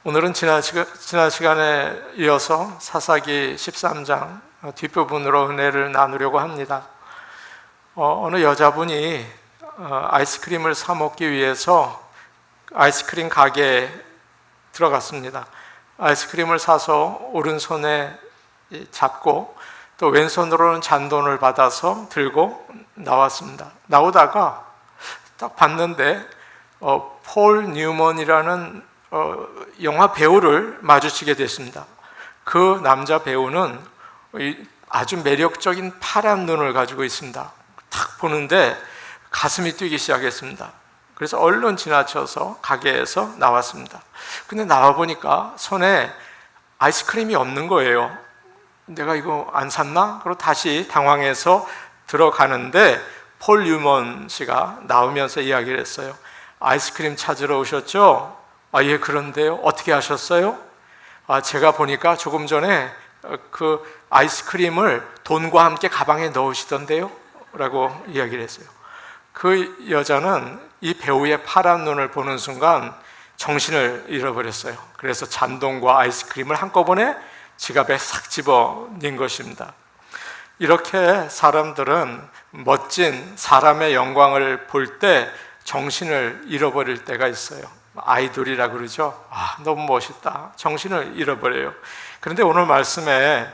오늘은 지난 시간에 이어서 사사기 13장 뒷부분으로 은혜를 나누려고 합니다. 어느 여자분이 아이스크림을 사 먹기 위해서 아이스크림 가게에 들어갔습니다. 아이스크림을 사서 오른손에 잡고 또 왼손으로는 잔돈을 받아서 들고 나왔습니다. 나오다가 딱 봤는데 폴 뉴먼이라는 영화 배우를 마주치게 됐습니다. 그 남자 배우는 아주 매력적인 파란 눈을 가지고 있습니다. 딱 보는데 가슴이 뛰기 시작했습니다. 그래서 얼른 지나쳐서 가게에서 나왔습니다. 근데 나와 보니까 손에 아이스크림이 없는 거예요. 내가 이거 안 샀나? 그리고 다시 당황해서 들어가는데 폴 뉴먼 씨가 나오면서 이야기를 했어요. 아이스크림 찾으러 오셨죠? 예, 그런데요. 어떻게 하셨어요? 제가 보니까 조금 전에 그 아이스크림을 돈과 함께 가방에 넣으시던데요? 라고 이야기를 했어요. 그 여자는 이 배우의 파란 눈을 보는 순간 정신을 잃어버렸어요. 그래서 잔돈과 아이스크림을 한꺼번에 지갑에 싹 집어넣은 것입니다. 이렇게 사람들은 멋진 사람의 영광을 볼 때 정신을 잃어버릴 때가 있어요. 아이돌이라 그러죠. 너무 멋있다. 정신을 잃어버려요. 그런데 오늘 말씀에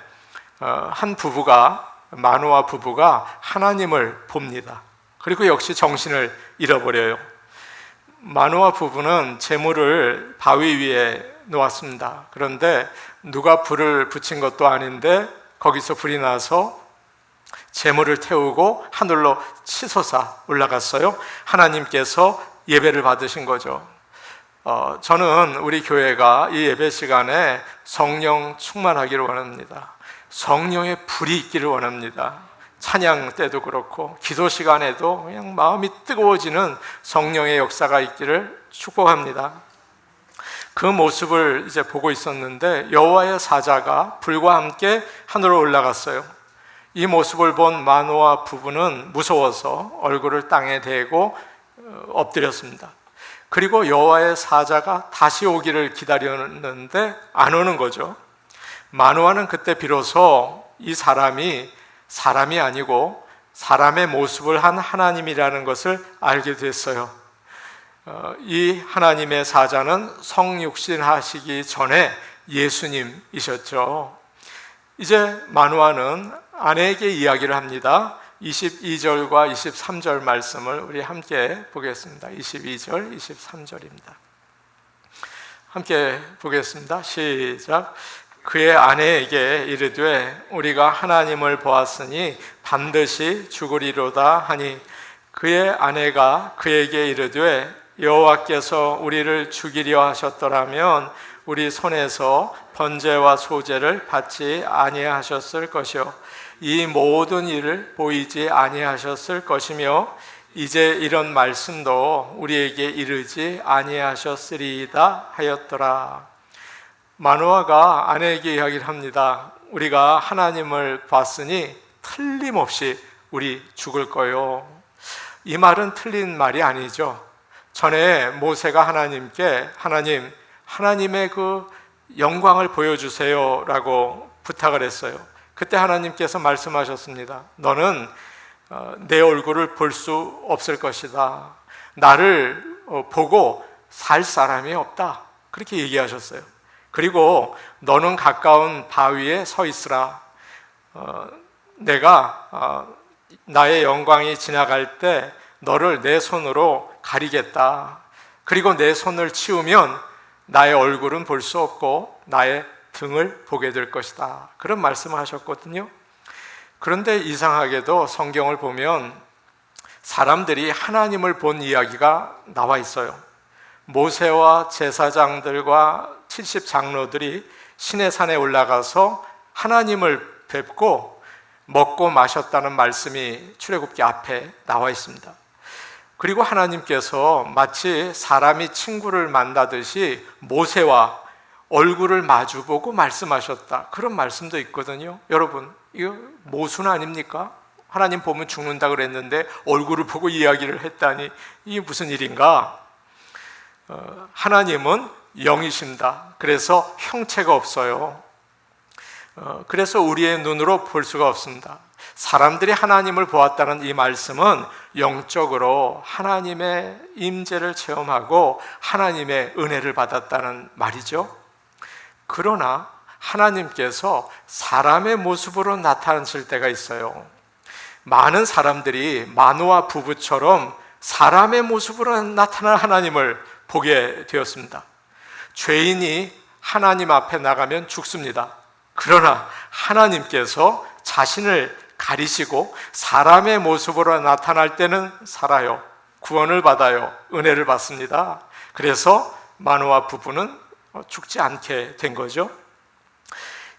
한 부부가, 마노아 부부가 하나님을 봅니다. 그리고 역시 정신을 잃어버려요. 마노아 부부는 재물을 바위 위에 놓았습니다. 그런데 누가 불을 붙인 것도 아닌데 거기서 불이 나서 재물을 태우고 하늘로 치솟아 올라갔어요. 하나님께서 예배를 받으신 거죠. 저는 우리 교회가 이 예배 시간에 성령 충만하기를 원합니다. 성령의 불이 있기를 원합니다. 찬양 때도 그렇고 기도 시간에도 그냥 마음이 뜨거워지는 성령의 역사가 있기를 축복합니다. 그 모습을 이제 보고 있었는데 여호와의 사자가 불과 함께 하늘로 올라갔어요. 이 모습을 본 마노아 부부는 무서워서 얼굴을 땅에 대고 엎드렸습니다. 그리고 여호와의 사자가 다시 오기를 기다렸는데 안 오는 거죠. 마노아는 그때 비로소 이 사람이 아니고 사람의 모습을 한 하나님이라는 것을 알게 됐어요. 이 하나님의 사자는 성육신 하시기 전에 예수님이셨죠. 이제 마노아는 아내에게 이야기를 합니다. 22절과 23절 말씀을 우리 함께 보겠습니다. 22절, 23절입니다. 함께 보겠습니다. 시작. 그의 아내에게 이르되 우리가 하나님을 보았으니 반드시 죽으리로다 하니 그의 아내가 그에게 이르되 여호와께서 우리를 죽이려 하셨더라면 우리 손에서 번제와 소제를 받지 아니하셨을 것이요 이 모든 일을 보이지 아니하셨을 것이며 이제 이런 말씀도 우리에게 이르지 아니하셨으리이다 하였더라. 마노아가 아내에게 이야기를 합니다. 우리가 하나님을 봤으니 틀림없이 우리 죽을 거요. 이 말은 틀린 말이 아니죠. 전에 모세가 하나님께 하나님의 그 영광을 보여주세요 라고 부탁을 했어요. 그때 하나님께서 말씀하셨습니다. 너는 내 얼굴을 볼 수 없을 것이다. 나를 보고 살 사람이 없다. 그렇게 얘기하셨어요. 그리고 너는 가까운 바위에 서 있으라. 내가 나의 영광이 지나갈 때 너를 내 손으로 가리겠다. 그리고 내 손을 치우면 나의 얼굴은 볼 수 없고 나의 등을 보게 될 것이다. 그런 말씀을 하셨거든요. 그런데 이상하게도 성경을 보면 사람들이 하나님을 본 이야기가 나와 있어요. 모세와 제사장들과 70장로들이 시내산에 올라가서 하나님을 뵙고 먹고 마셨다는 말씀이 출애굽기 앞에 나와 있습니다. 그리고 하나님께서 마치 사람이 친구를 만나듯이 모세와 얼굴을 마주보고 말씀하셨다. 그런 말씀도 있거든요. 여러분, 이거 모순 아닙니까? 하나님 보면 죽는다 그랬는데 얼굴을 보고 이야기를 했다니 이게 무슨 일인가? 하나님은 영이십니다. 그래서 형체가 없어요. 그래서 우리의 눈으로 볼 수가 없습니다. 사람들이 하나님을 보았다는 이 말씀은 영적으로 하나님의 임재를 체험하고 하나님의 은혜를 받았다는 말이죠. 그러나 하나님께서 사람의 모습으로 나타나실 때가 있어요. 많은 사람들이 마노아 부부처럼 사람의 모습으로 나타난 하나님을 보게 되었습니다. 죄인이 하나님 앞에 나가면 죽습니다. 그러나 하나님께서 자신을 가리시고 사람의 모습으로 나타날 때는 살아요. 구원을 받아요. 은혜를 받습니다. 그래서 마노아 부부는 죽지 않게 된 거죠.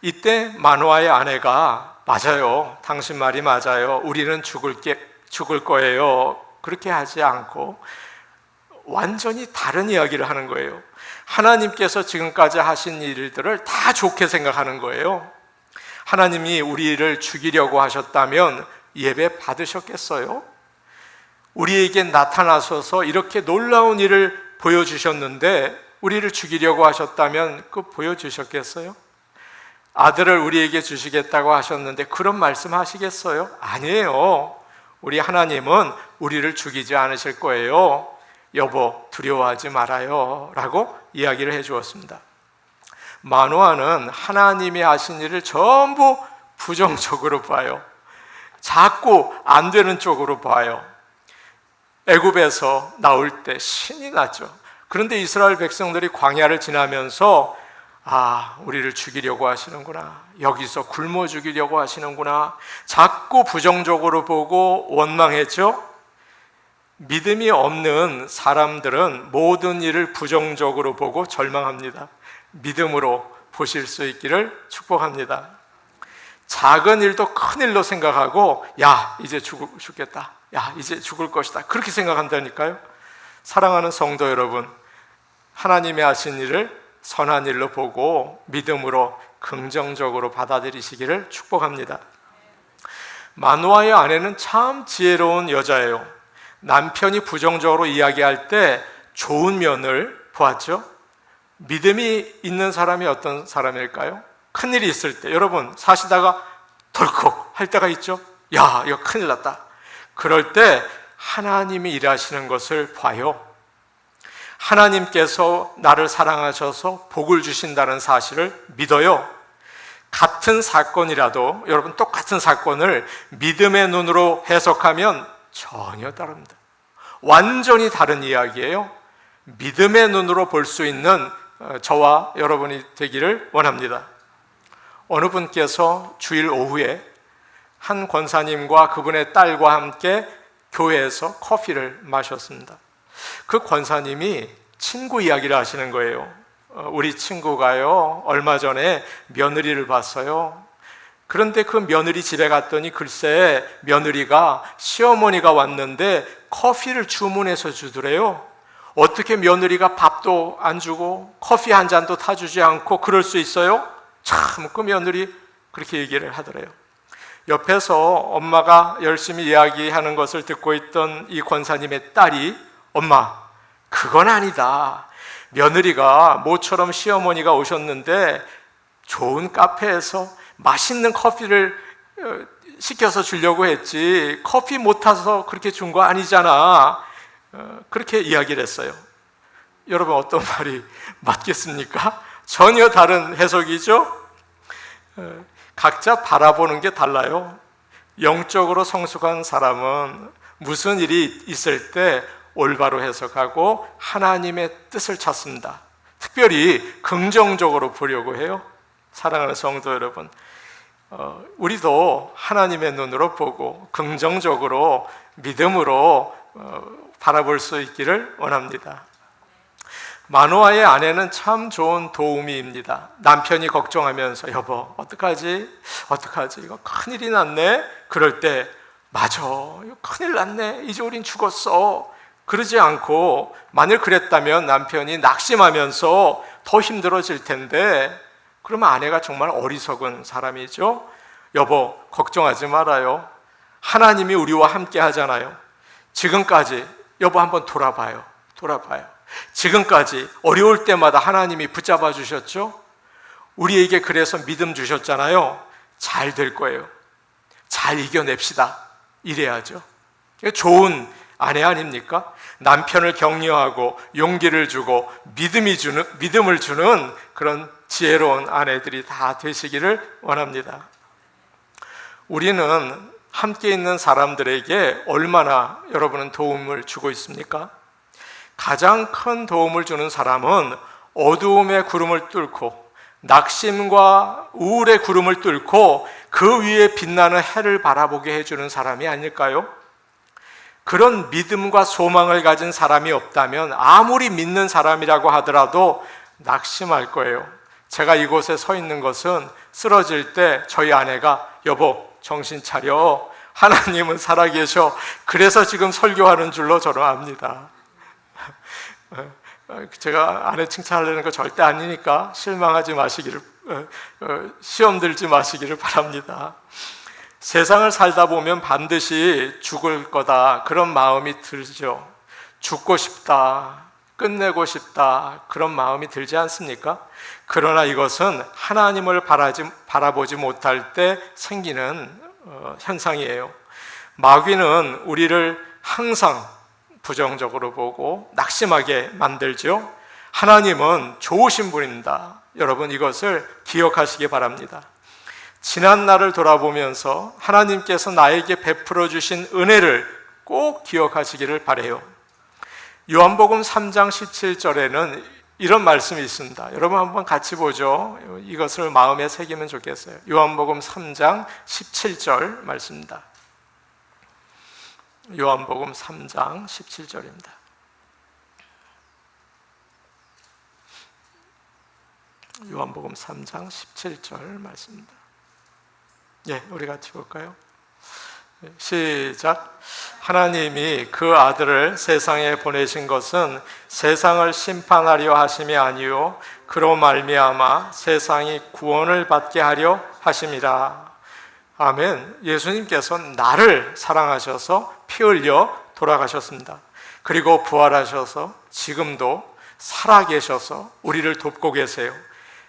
이때 마노아의 아내가 맞아요. 당신 말이 맞아요. 우리는 죽을 거예요. 그렇게 하지 않고 완전히 다른 이야기를 하는 거예요. 하나님께서 지금까지 하신 일들을 다 좋게 생각하는 거예요. 하나님이 우리를 죽이려고 하셨다면 예배 받으셨겠어요? 우리에게 나타나셔서 이렇게 놀라운 일을 보여주셨는데 우리를 죽이려고 하셨다면 그 보여주셨겠어요? 아들을 우리에게 주시겠다고 하셨는데 그런 말씀 하시겠어요? 아니에요. 우리 하나님은 우리를 죽이지 않으실 거예요. 여보, 두려워하지 말아요 라고 이야기를 해 주었습니다. 마노아는 하나님이 하신 일을 전부 부정적으로 봐요. 자꾸 안 되는 쪽으로 봐요. 애굽에서 나올 때 신이 났죠. 그런데 이스라엘 백성들이 광야를 지나면서 우리를 죽이려고 하시는구나, 여기서 굶어 죽이려고 하시는구나, 자꾸 부정적으로 보고 원망했죠. 믿음이 없는 사람들은 모든 일을 부정적으로 보고 절망합니다. 믿음으로 보실 수 있기를 축복합니다. 작은 일도 큰 일로 생각하고 이제 죽겠다, 이제 죽을 것이다, 그렇게 생각한다니까요. 사랑하는 성도 여러분, 하나님이 하신 일을 선한 일로 보고 믿음으로 긍정적으로 받아들이시기를 축복합니다. 마노아의 아내는 참 지혜로운 여자예요. 남편이 부정적으로 이야기할 때 좋은 면을 보았죠. 믿음이 있는 사람이 어떤 사람일까요? 큰일이 있을 때 여러분 사시다가 덜컥 할 때가 있죠. 이거 큰일 났다. 그럴 때 하나님이 일하시는 것을 봐요. 하나님께서 나를 사랑하셔서 복을 주신다는 사실을 믿어요. 같은 사건이라도 여러분 똑같은 사건을 믿음의 눈으로 해석하면 전혀 다릅니다. 완전히 다른 이야기예요. 믿음의 눈으로 볼 수 있는 저와 여러분이 되기를 원합니다. 어느 분께서 주일 오후에 한 권사님과 그분의 딸과 함께 교회에서 커피를 마셨습니다. 그 권사님이 친구 이야기를 하시는 거예요. 우리 친구가요, 얼마 전에 며느리를 봤어요. 그런데 그 며느리 집에 갔더니 글쎄 며느리가 시어머니가 왔는데 커피를 주문해서 주더래요. 어떻게 며느리가 밥도 안 주고 커피 한 잔도 타주지 않고 그럴 수 있어요? 참, 그 며느리 그렇게 얘기를 하더래요. 옆에서 엄마가 열심히 이야기하는 것을 듣고 있던 이 권사님의 딸이, 엄마, 그건 아니다. 며느리가 모처럼 시어머니가 오셨는데 좋은 카페에서 맛있는 커피를 시켜서 주려고 했지 커피 못 타서 그렇게 준 거 아니잖아. 그렇게 이야기를 했어요. 여러분 어떤 말이 맞겠습니까? 전혀 다른 해석이죠. 각자 바라보는 게 달라요. 영적으로 성숙한 사람은 무슨 일이 있을 때 올바로 해석하고 하나님의 뜻을 찾습니다. 특별히 긍정적으로 보려고 해요. 사랑하는 성도 여러분, 우리도 하나님의 눈으로 보고 긍정적으로 믿음으로 바라볼 수 있기를 원합니다. 마노아의 아내는 참 좋은 도우미입니다. 남편이 걱정하면서 여보 어떡하지? 이거 큰일이 났네. 그럴 때 맞아, 이거 큰일 났네, 이제 우린 죽었어, 그러지 않고 만일 그랬다면 남편이 낙심하면서 더 힘들어질 텐데 그러면 아내가 정말 어리석은 사람이죠. 여보 걱정하지 말아요. 하나님이 우리와 함께 하잖아요. 지금까지 여보 한번 돌아봐요. 지금까지 어려울 때마다 하나님이 붙잡아 주셨죠? 우리에게 그래서 믿음 주셨잖아요. 잘 될 거예요. 잘 이겨냅시다. 이래야죠. 좋은 아내 아닙니까? 남편을 격려하고 용기를 주고 믿음을 주는 그런 지혜로운 아내들이 다 되시기를 원합니다. 우리는 함께 있는 사람들에게 얼마나 여러분은 도움을 주고 있습니까? 가장 큰 도움을 주는 사람은 어두움의 구름을 뚫고 낙심과 우울의 구름을 뚫고 그 위에 빛나는 해를 바라보게 해주는 사람이 아닐까요? 그런 믿음과 소망을 가진 사람이 없다면 아무리 믿는 사람이라고 하더라도 낙심할 거예요. 제가 이곳에 서 있는 것은 쓰러질 때 저희 아내가 여보 정신 차려, 하나님은 살아계셔, 그래서 지금 설교하는 줄로 저는 압니다. 제가 아내 칭찬하려는 거 절대 아니니까 실망하지 마시기를, 시험 들지 마시기를 바랍니다. 세상을 살다 보면 반드시 죽을 거다 그런 마음이 들죠. 죽고 싶다, 끝내고 싶다 그런 마음이 들지 않습니까? 그러나 이것은 하나님을 바라보지 못할 때 생기는 현상이에요. 마귀는 우리를 항상 부정적으로 보고 낙심하게 만들죠. 하나님은 좋으신 분입니다. 여러분 이것을 기억하시기 바랍니다. 지난 날을 돌아보면서 하나님께서 나에게 베풀어 주신 은혜를 꼭 기억하시기를 바라요. 요한복음 3장 17절에는 이런 말씀이 있습니다. 여러분 한번 같이 보죠. 이것을 마음에 새기면 좋겠어요. 요한복음 3장 17절 말씀입니다. 요한복음 3장 17절입니다. 요한복음 3장 17절 말씀입니다. 예, 우리 같이 볼까요? 시작. 하나님이 그 아들을 세상에 보내신 것은 세상을 심판하려 하심이 아니요 그로 말미암아 세상이 구원을 받게 하려 하심이라. 아멘. 예수님께서 나를 사랑하셔서 피 흘려 돌아가셨습니다. 그리고 부활하셔서 지금도 살아계셔서 우리를 돕고 계세요.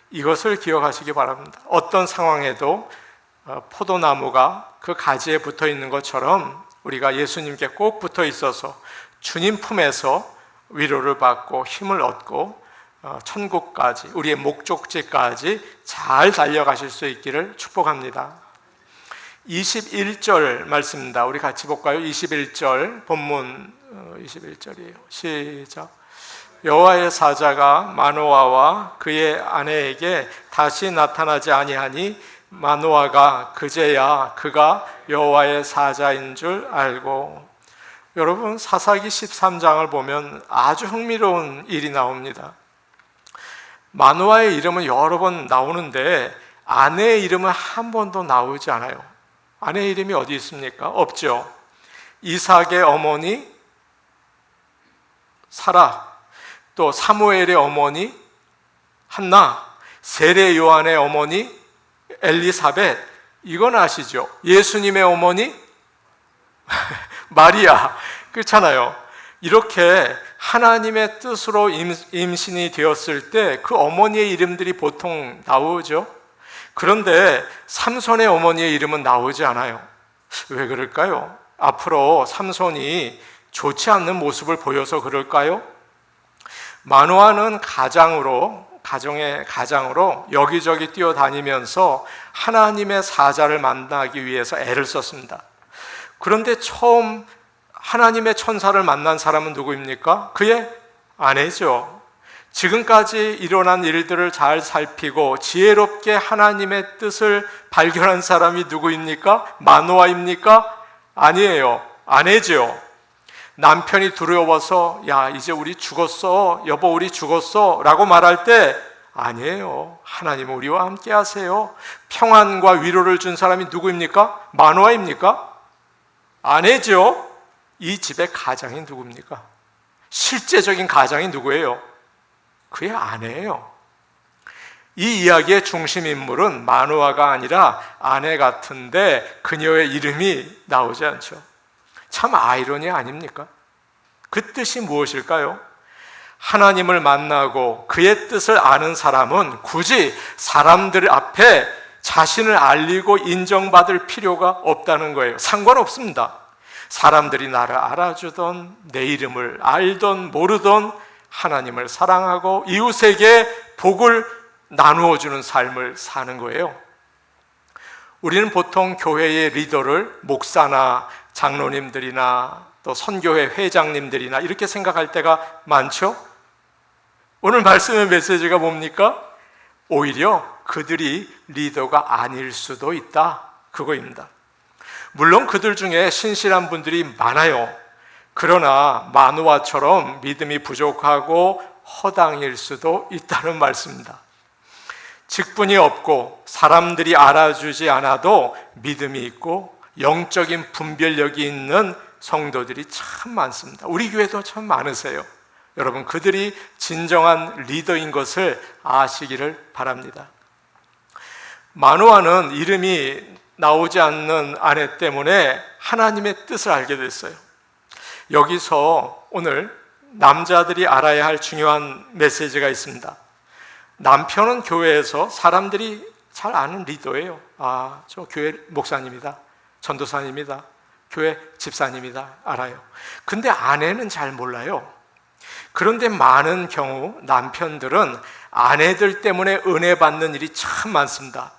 이것을 기억하시기 바랍니다. 어떤 상황에도 포도나무가 그 가지에 붙어 있는 것처럼 우리가 예수님께 꼭 붙어 있어서 주님 품에서 위로를 받고 힘을 얻고 천국까지, 우리의 목적지까지 잘 달려가실 수 있기를 축복합니다. 21절 말씀입니다. 우리 같이 볼까요? 21절 본문 21절이에요. 시작. 여호와의 사자가 마노아와 그의 아내에게 다시 나타나지 아니하니 마노아가 그제야 그가 여호와의 사자인 줄 알고. 여러분 사사기 13장을 보면 아주 흥미로운 일이 나옵니다. 마노아의 이름은 여러 번 나오는데 아내의 이름은 한 번도 나오지 않아요. 아내의 이름이 어디 있습니까? 없죠. 이삭의 어머니 사라, 또 사무엘의 어머니 한나, 세례 요한의 어머니 엘리사벳, 이건 아시죠? 예수님의 어머니 마리아, 그렇잖아요. 이렇게 하나님의 뜻으로 임신이 되었을 때 그 어머니의 이름들이 보통 나오죠. 그런데 삼손의 어머니의 이름은 나오지 않아요. 왜 그럴까요? 앞으로 삼손이 좋지 않는 모습을 보여서 그럴까요? 마노아는 가정의 가장으로 여기저기 뛰어다니면서 하나님의 사자를 만나기 위해서 애를 썼습니다. 그런데 처음 하나님의 천사를 만난 사람은 누구입니까? 그의 아내죠. 지금까지 일어난 일들을 잘 살피고 지혜롭게 하나님의 뜻을 발견한 사람이 누구입니까? 마노아입니까? 아니에요. 아내죠. 남편이 두려워서 야 이제 우리 죽었어, 여보 우리 죽었어 라고 말할 때 아니에요. 하나님은 우리와 함께 하세요. 평안과 위로를 준 사람이 누구입니까? 마노아입니까? 아내죠. 이 집의 가장이 누굽니까? 실제적인 가장이 누구예요? 그의 아내예요. 이 이야기의 중심 인물은 마노아가 아니라 아내 같은데 그녀의 이름이 나오지 않죠. 참 아이러니 아닙니까? 그 뜻이 무엇일까요? 하나님을 만나고 그의 뜻을 아는 사람은 굳이 사람들 앞에 자신을 알리고 인정받을 필요가 없다는 거예요. 상관없습니다. 사람들이 나를 알아주던, 내 이름을 알던 모르던 하나님을 사랑하고 이웃에게 복을 나누어 주는 삶을 사는 거예요. 우리는 보통 교회의 리더를 목사나 장로님들이나 또 선교회 회장님들이나 이렇게 생각할 때가 많죠? 오늘 말씀의 메시지가 뭡니까? 오히려 그들이 리더가 아닐 수도 있다, 그거입니다. 물론 그들 중에 신실한 분들이 많아요. 그러나 마누아처럼 믿음이 부족하고 허당일 수도 있다는 말씀입니다. 직분이 없고 사람들이 알아주지 않아도 믿음이 있고 영적인 분별력이 있는 성도들이 참 많습니다. 우리 교회도 참 많으세요. 여러분, 그들이 진정한 리더인 것을 아시기를 바랍니다. 마누아는 이름이 나오지 않는 아내 때문에 하나님의 뜻을 알게 됐어요. 여기서 오늘 남자들이 알아야 할 중요한 메시지가 있습니다. 남편은 교회에서 사람들이 잘 아는 리더예요. 저 교회 목사님이다, 전도사님이다, 교회 집사님이다, 알아요. 근데 아내는 잘 몰라요. 그런데 많은 경우 남편들은 아내들 때문에 은혜 받는 일이 참 많습니다.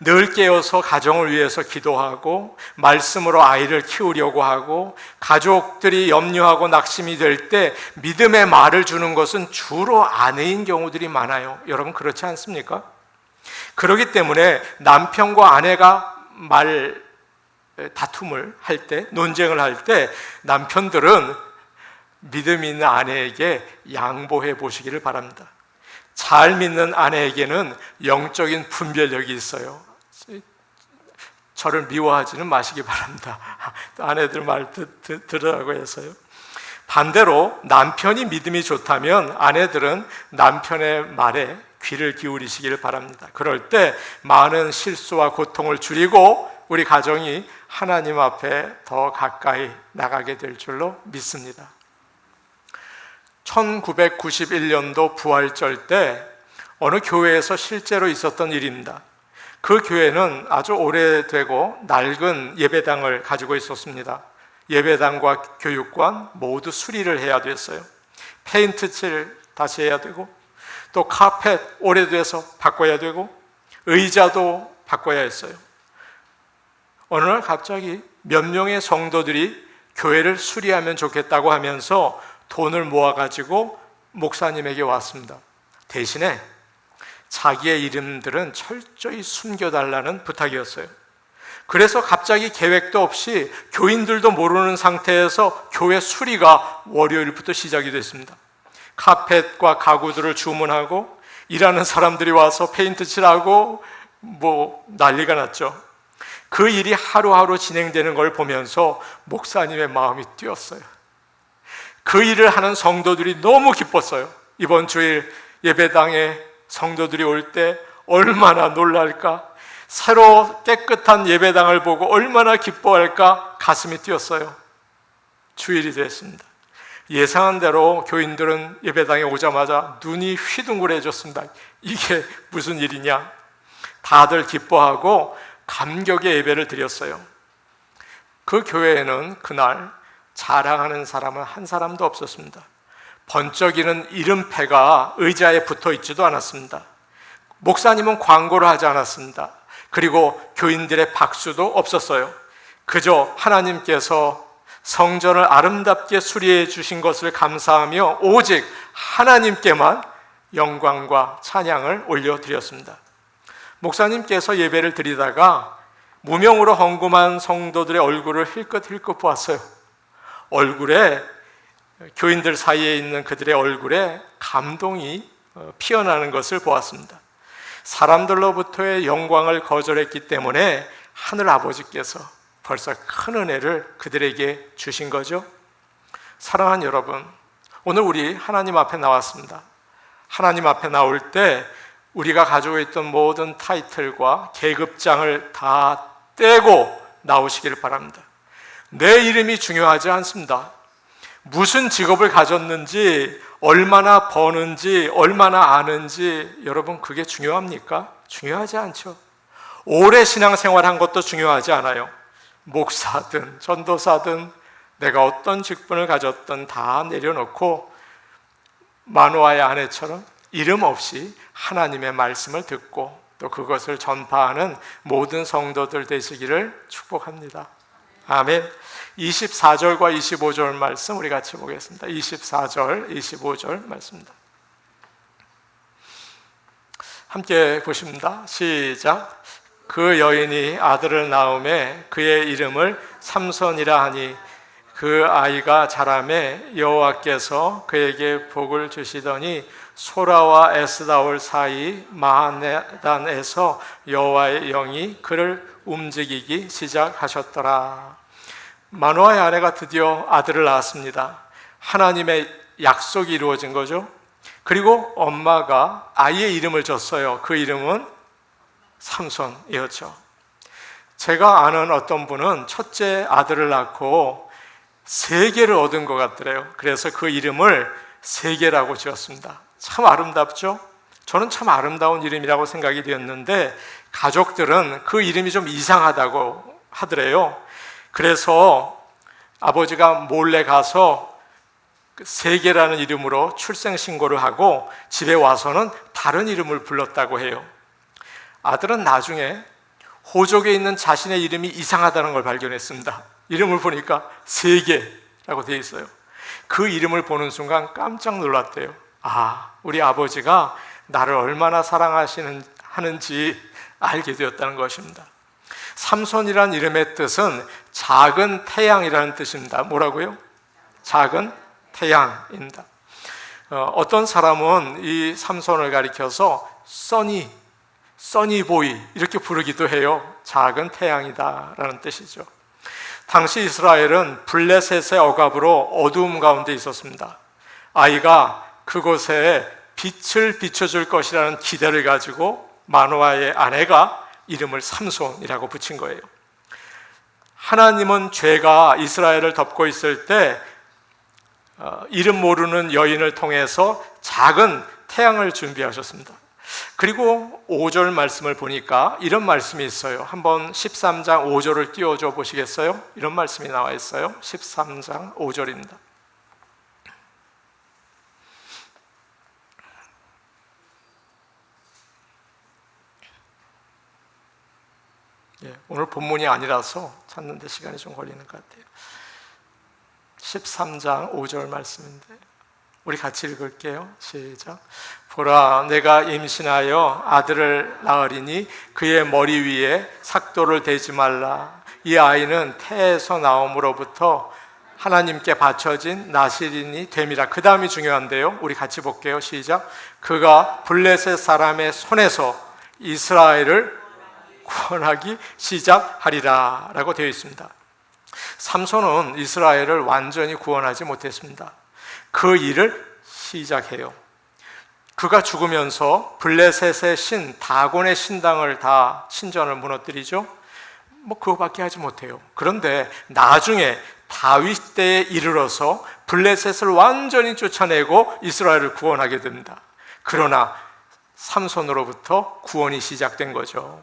늘 깨어서 가정을 위해서 기도하고 말씀으로 아이를 키우려고 하고 가족들이 염려하고 낙심이 될 때 믿음의 말을 주는 것은 주로 아내인 경우들이 많아요. 여러분, 그렇지 않습니까? 그렇기 때문에 남편과 아내가 다툼을 할 때, 논쟁을 할 때 남편들은 믿음 있는 아내에게 양보해 보시기를 바랍니다. 잘 믿는 아내에게는 영적인 분별력이 있어요. 저를 미워하지는 마시기 바랍니다. 아내들 말 들으라고 해서요. 반대로 남편이 믿음이 좋다면 아내들은 남편의 말에 귀를 기울이시기를 바랍니다. 그럴 때 많은 실수와 고통을 줄이고 우리 가정이 하나님 앞에 더 가까이 나가게 될 줄로 믿습니다. 1991년도 부활절 때 어느 교회에서 실제로 있었던 일입니다. 그 교회는 아주 오래되고 낡은 예배당을 가지고 있었습니다. 예배당과 교육관 모두 수리를 해야 됐어요. 페인트 칠 다시 해야 되고, 또 카펫 오래돼서 바꿔야 되고, 의자도 바꿔야 했어요. 어느 날 갑자기 몇 명의 성도들이 교회를 수리하면 좋겠다고 하면서 돈을 모아가지고 목사님에게 왔습니다. 대신에 자기의 이름들은 철저히 숨겨달라는 부탁이었어요. 그래서 갑자기 계획도 없이 교인들도 모르는 상태에서 교회 수리가 월요일부터 시작이 됐습니다. 카펫과 가구들을 주문하고 일하는 사람들이 와서 페인트 칠하고 난리가 났죠. 그 일이 하루하루 진행되는 걸 보면서 목사님의 마음이 뛰었어요. 그 일을 하는 성도들이 너무 기뻤어요. 이번 주일 예배당에 성도들이 올 때 얼마나 놀랄까, 새로 깨끗한 예배당을 보고 얼마나 기뻐할까 가슴이 뛰었어요. 주일이 됐습니다. 예상한 대로 교인들은 예배당에 오자마자 눈이 휘둥그레졌습니다. 이게 무슨 일이냐? 다들 기뻐하고 감격의 예배를 드렸어요. 그 교회에는 그날 자랑하는 사람은 한 사람도 없었습니다. 번쩍이는 이름패가 의자에 붙어 있지도 않았습니다. 목사님은 광고를 하지 않았습니다. 그리고 교인들의 박수도 없었어요. 그저 하나님께서 성전을 아름답게 수리해 주신 것을 감사하며 오직 하나님께만 영광과 찬양을 올려드렸습니다. 목사님께서 예배를 드리다가 무명으로 헌금한 성도들의 얼굴을 힐끗힐끗 보았어요. 교인들 사이에 있는 그들의 얼굴에 감동이 피어나는 것을 보았습니다. 사람들로부터의 영광을 거절했기 때문에 하늘 아버지께서 벌써 큰 은혜를 그들에게 주신 거죠. 사랑하는 여러분, 오늘 우리 하나님 앞에 나왔습니다. 하나님 앞에 나올 때 우리가 가지고 있던 모든 타이틀과 계급장을 다 떼고 나오시기를 바랍니다. 내 이름이 중요하지 않습니다. 무슨 직업을 가졌는지, 얼마나 버는지, 얼마나 아는지, 여러분 그게 중요합니까? 중요하지 않죠. 오래 신앙생활한 것도 중요하지 않아요. 목사든 전도사든 내가 어떤 직분을 가졌든 다 내려놓고 마노아의 아내처럼 이름 없이 하나님의 말씀을 듣고 또 그것을 전파하는 모든 성도들 되시기를 축복합니다. 아멘. 24절과 25절 말씀 우리 같이 보겠습니다. 24절, 25절 말씀입니다. 함께 보십니다. 시작. 그 여인이 아들을 낳음에 그의 이름을 삼손이라 하니 그 아이가 자라매 여호와께서 그에게 복을 주시더니 소라와 에스다올 사이 마하네단에서 여호와의 영이 그를 움직이기 시작하셨더라. 마노아의 아내가 드디어 아들을 낳았습니다. 하나님의 약속이 이루어진 거죠. 그리고 엄마가 아이의 이름을 줬어요. 그 이름은 삼손이었죠. 제가 아는 어떤 분은 첫째 아들을 낳고 세계를 얻은 것 같더래요. 그래서 그 이름을 세계라고 지었습니다. 참 아름답죠? 저는 참 아름다운 이름이라고 생각이 되었는데 가족들은 그 이름이 좀 이상하다고 하더래요. 그래서 아버지가 몰래 가서 세계라는 이름으로 출생신고를 하고 집에 와서는 다른 이름을 불렀다고 해요. 아들은 나중에 호적에 있는 자신의 이름이 이상하다는 걸 발견했습니다. 이름을 보니까 세계라고 되어 있어요. 그 이름을 보는 순간 깜짝 놀랐대요. 아, 우리 아버지가 나를 얼마나 사랑하시는지 알게 되었다는 것입니다. 삼손이라는 이름의 뜻은 작은 태양이라는 뜻입니다. 뭐라고요? 작은 태양입니다. 어떤 사람은 이 삼손을 가리켜서 써니보이 이렇게 부르기도 해요. 작은 태양이다 라는 뜻이죠. 당시 이스라엘은 블레셋의 억압으로 어두움 가운데 있었습니다. 아이가 그곳에 빛을 비춰줄 것이라는 기대를 가지고 마노아의 아내가 이름을 삼손이라고 붙인 거예요. 하나님은 죄가 이스라엘을 덮고 있을 때 이름 모르는 여인을 통해서 작은 태양을 준비하셨습니다. 그리고 5절 말씀을 보니까 이런 말씀이 있어요. 한번 13장 5절을 띄워줘 보시겠어요? 이런 말씀이 나와 있어요. 13장 5절입니다. 오늘 본문이 아니라서 찾는데 시간이 좀 걸리는 것 같아요. 13장 5절 말씀인데 우리 같이 읽을게요. 시작. 보라, 내가 임신하여 아들을 낳으리니 그의 머리 위에 삭도를 대지 말라. 이 아이는 태에서 나옴으로부터 하나님께 바쳐진 나실인이 됨이라. 그 다음이 중요한데요. 우리 같이 볼게요. 시작. 그가 블레셋 사람의 손에서 이스라엘을 구원하기 시작하리라 라고 되어 있습니다. 삼손은 이스라엘을 완전히 구원하지 못했습니다. 그 일을 시작해요. 그가 죽으면서 블레셋의 신 다곤의 신당을 다 신전을 무너뜨리죠. 그거밖에 하지 못해요. 그런데 나중에 다윗 때에 이르러서 블레셋을 완전히 쫓아내고 이스라엘을 구원하게 됩니다. 그러나 삼손으로부터 구원이 시작된 거죠.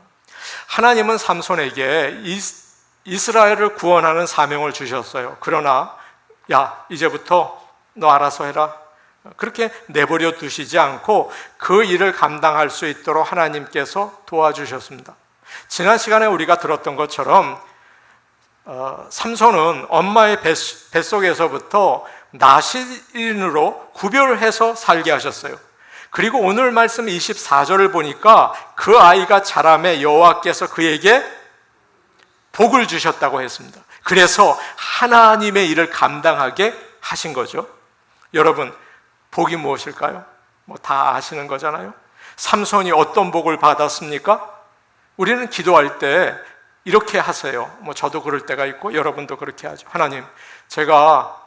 하나님은 삼손에게 이스라엘을 구원하는 사명을 주셨어요. 그러나 야, 이제부터 너 알아서 해라. 그렇게 내버려 두시지 않고 그 일을 감당할 수 있도록 하나님께서 도와주셨습니다. 지난 시간에 우리가 들었던 것처럼 삼손은 엄마의 뱃속에서부터 나실인으로 구별해서 살게 하셨어요. 그리고 오늘 말씀 24절을 보니까 그 아이가 자라매 여호와께서 그에게 복을 주셨다고 했습니다. 그래서 하나님의 일을 감당하게 하신 거죠. 여러분, 복이 무엇일까요? 다 아시는 거잖아요. 삼손이 어떤 복을 받았습니까? 우리는 기도할 때 이렇게 하세요. 저도 그럴 때가 있고 여러분도 그렇게 하죠. 하나님, 제가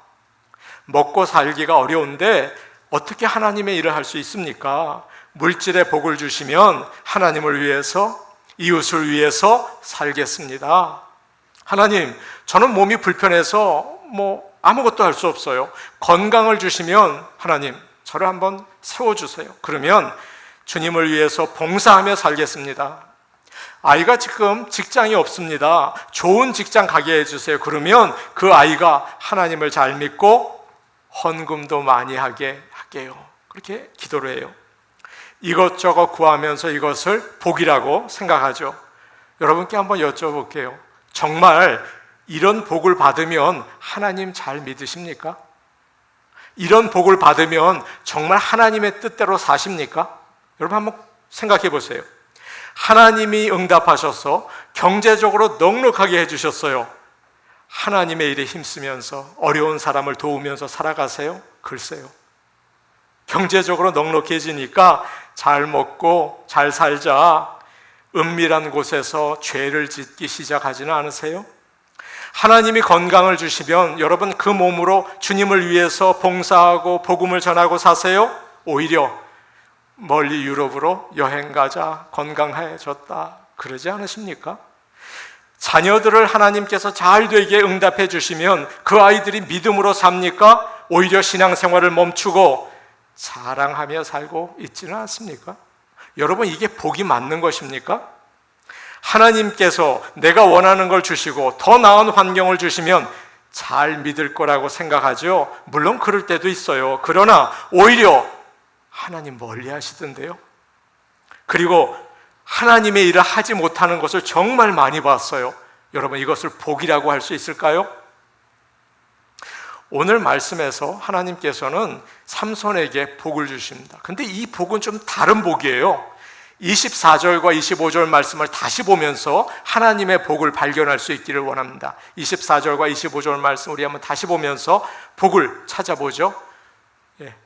먹고 살기가 어려운데 어떻게 하나님의 일을 할 수 있습니까? 물질의 복을 주시면 하나님을 위해서, 이웃을 위해서 살겠습니다. 하나님, 저는 몸이 불편해서 아무것도 할 수 없어요. 건강을 주시면 하나님 저를 한번 세워주세요. 그러면 주님을 위해서 봉사하며 살겠습니다. 아이가 지금 직장이 없습니다. 좋은 직장 가게 해주세요. 그러면 그 아이가 하나님을 잘 믿고 헌금도 많이 하게 할게요. 그렇게 기도를 해요. 이것저것 구하면서 이것을 복이라고 생각하죠. 여러분께 한번 여쭤볼게요. 정말 이런 복을 받으면 하나님 잘 믿으십니까? 이런 복을 받으면 정말 하나님의 뜻대로 사십니까? 여러분 한번 생각해 보세요. 하나님이 응답하셔서 경제적으로 넉넉하게 해주셨어요. 하나님의 일에 힘쓰면서 어려운 사람을 도우면서 살아가세요? 글쎄요. 경제적으로 넉넉해지니까 잘 먹고 잘 살자, 은밀한 곳에서 죄를 짓기 시작하지는 않으세요? 하나님이 건강을 주시면 여러분 그 몸으로 주님을 위해서 봉사하고 복음을 전하고 사세요? 오히려 멀리 유럽으로 여행 가자, 건강해졌다 그러지 않으십니까? 자녀들을 하나님께서 잘 되게 응답해 주시면 그 아이들이 믿음으로 삽니까? 오히려 신앙생활을 멈추고 자랑하며 살고 있지는 않습니까? 여러분 이게 복이 맞는 것입니까? 하나님께서 내가 원하는 걸 주시고 더 나은 환경을 주시면 잘 믿을 거라고 생각하죠. 물론 그럴 때도 있어요. 그러나 오히려 하나님 멀리 하시던데요. 그리고 하나님의 일을 하지 못하는 것을 정말 많이 봤어요. 여러분 이것을 복이라고 할 수 있을까요? 오늘 말씀에서 하나님께서는 삼손에게 복을 주십니다. 근데 이 복은 좀 다른 복이에요. 24절과 25절 말씀을 다시 보면서 하나님의 복을 발견할 수 있기를 원합니다. 24절과 25절 말씀 우리 한번 다시 보면서 복을 찾아보죠.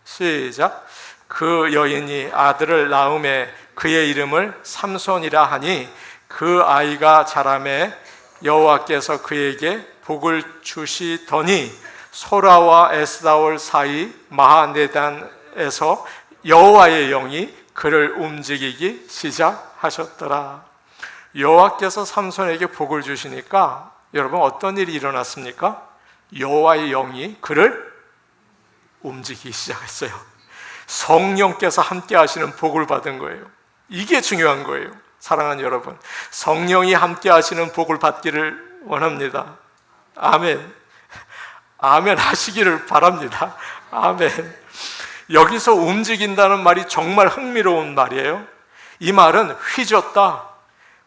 시작. 그 여인이 아들을 낳음에 그의 이름을 삼손이라 하니 그 아이가 자라매 여호와께서 그에게 복을 주시더니 소라와 에스다올 사이 마하네단에서 여호와의 영이 그를 움직이기 시작하셨더라. 여호와께서 삼손에게 복을 주시니까 여러분 어떤 일이 일어났습니까? 여호와의 영이 그를 움직이기 시작했어요. 성령께서 함께 하시는 복을 받은 거예요. 이게 중요한 거예요. 사랑하는 여러분, 성령이 함께 하시는 복을 받기를 원합니다. 아멘. 아멘 하시기를 바랍니다. 아멘. 여기서 움직인다는 말이 정말 흥미로운 말이에요. 이 말은 휘젓다,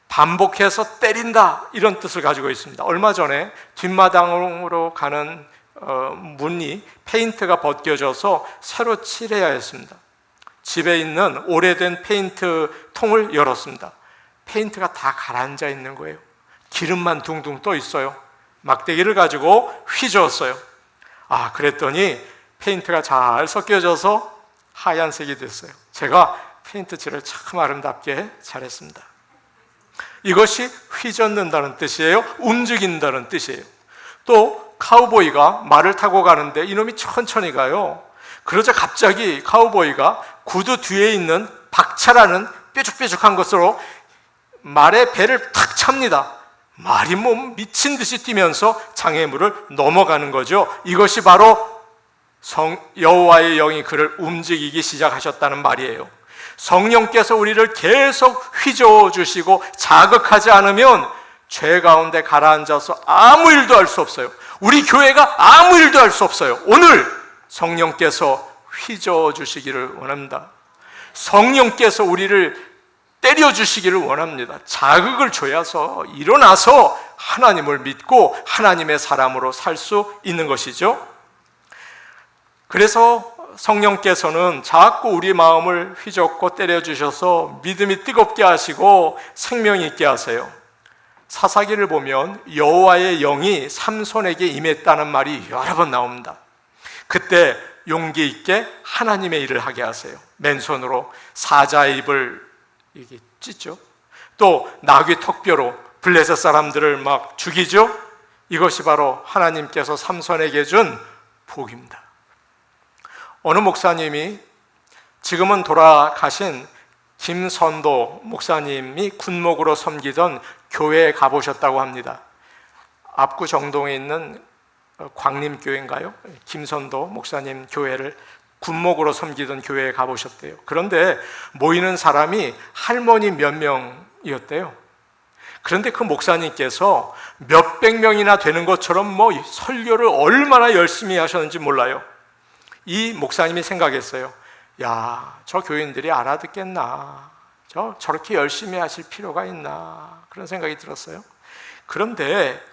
반복해서 때린다 이런 뜻을 가지고 있습니다. 얼마 전에 뒷마당으로 가는 문이 페인트가 벗겨져서 새로 칠해야 했습니다. 집에 있는 오래된 페인트 통을 열었습니다. 페인트가 다 가라앉아 있는 거예요. 기름만 둥둥 떠 있어요. 막대기를 가지고 휘저었어요. 그랬더니 페인트가 잘 섞여져서 하얀색이 됐어요. 제가 페인트 칠을 참 아름답게 잘했습니다. 이것이 휘젓는다는 뜻이에요. 움직인다는 뜻이에요. 또 카우보이가 말을 타고 가는데 이놈이 천천히 가요. 그러자 갑자기 카우보이가 구두 뒤에 있는 박차라는 뾰족뾰족한 것으로 말의 배를 탁 찹니다. 말이 미친 듯이 뛰면서 장애물을 넘어가는 거죠. 이것이 바로 여호와의 영이 그를 움직이기 시작하셨다는 말이에요. 성령께서 우리를 계속 휘저어 주시고 자극하지 않으면 죄 가운데 가라앉아서 아무 일도 할 수 없어요. 우리 교회가 아무 일도 할 수 없어요. 오늘 성령께서 휘저어 주시기를 원합니다. 성령께서 우리를 때려 주시기를 원합니다. 자극을 줘야서 일어나서 하나님을 믿고 하나님의 사람으로 살 수 있는 것이죠. 그래서 성령께서는 자꾸 우리 마음을 휘젓고 때려주셔서 믿음이 뜨겁게 하시고 생명 있게 하세요. 사사기를 보면 여호와의 영이 삼손에게 임했다는 말이 여러 번 나옵니다. 그때 용기 있게 하나님의 일을 하게 하세요. 맨손으로 사자의 입을 이렇게 찢죠. 또 나귀 턱뼈로 블레셋 사람들을 막 죽이죠. 이것이 바로 하나님께서 삼손에게 준 복입니다. 어느 목사님이 지금은 돌아가신 김선도 목사님이 군목으로 섬기던 교회에 가보셨다고 합니다. 압구 정동에 있는 광림교회인가요? 김선도 목사님 교회를 군목으로 섬기던 교회에 가보셨대요. 그런데 모이는 사람이 할머니 몇 명이었대요. 그런데 그 목사님께서 몇백 명이나 되는 것처럼 설교를 얼마나 열심히 하셨는지 몰라요. 이 목사님이 생각했어요. 야, 저 교인들이 알아듣겠나? 저렇게 열심히 하실 필요가 있나? 그런 생각이 들었어요. 그런데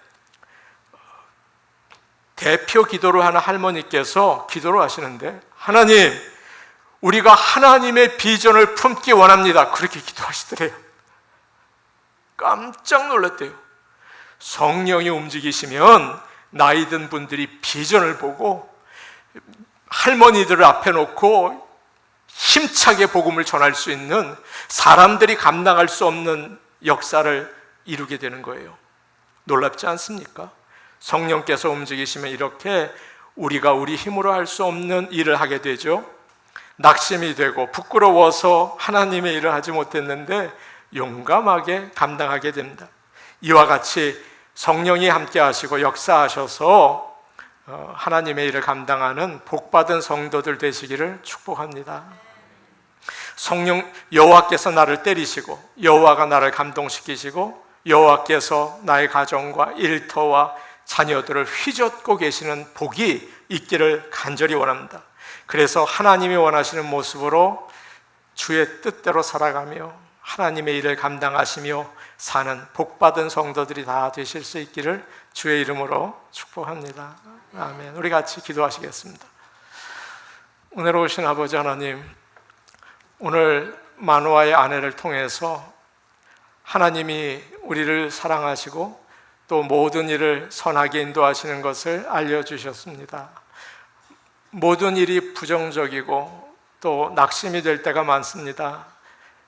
대표 기도를 하는 할머니께서 기도를 하시는데, 하나님, 우리가 하나님의 비전을 품기 원합니다. 그렇게 기도하시더래요. 깜짝 놀랐대요. 성령이 움직이시면 나이 든 분들이 비전을 보고 할머니들을 앞에 놓고 힘차게 복음을 전할 수 있는, 사람들이 감당할 수 없는 역사를 이루게 되는 거예요. 놀랍지 않습니까? 성령께서 움직이시면 이렇게 우리가 우리 힘으로 할 수 없는 일을 하게 되죠. 낙심이 되고 부끄러워서 하나님의 일을 하지 못했는데 용감하게 감당하게 됩니다. 이와 같이 성령이 함께 하시고 역사하셔서 하나님의 일을 감당하는 복받은 성도들 되시기를 축복합니다. 성령, 여호와께서 나를 때리시고 여호와가 나를 감동시키시고 여호와께서 나의 가정과 일터와 자녀들을 휘젓고 계시는 복이 있기를 간절히 원합니다. 그래서 하나님이 원하시는 모습으로 주의 뜻대로 살아가며 하나님의 일을 감당하시며 사는 복받은 성도들이 다 되실 수 있기를 주의 이름으로 축복합니다. 아멘. 우리 같이 기도하시겠습니다. 오늘 오신 아버지 하나님, 오늘 마누아의 아내를 통해서 하나님이 우리를 사랑하시고 또 모든 일을 선하게 인도하시는 것을 알려주셨습니다. 모든 일이 부정적이고 또 낙심이 될 때가 많습니다.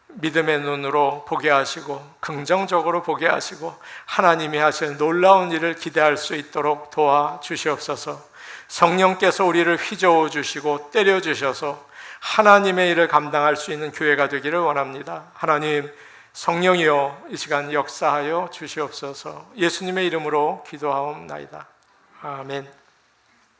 믿음의 눈으로 보게 하시고 긍정적으로 보게 하시고 하나님이 하실 놀라운 일을 기대할 수 있도록 도와주시옵소서. 성령께서 우리를 휘저어 주시고 때려 주셔서 하나님의 일을 감당할 수 있는 교회가 되기를 원합니다. 하나님, 성령이여 이 시간 역사하여 주시옵소서. 예수님의 이름으로 기도하옵나이다. 아멘.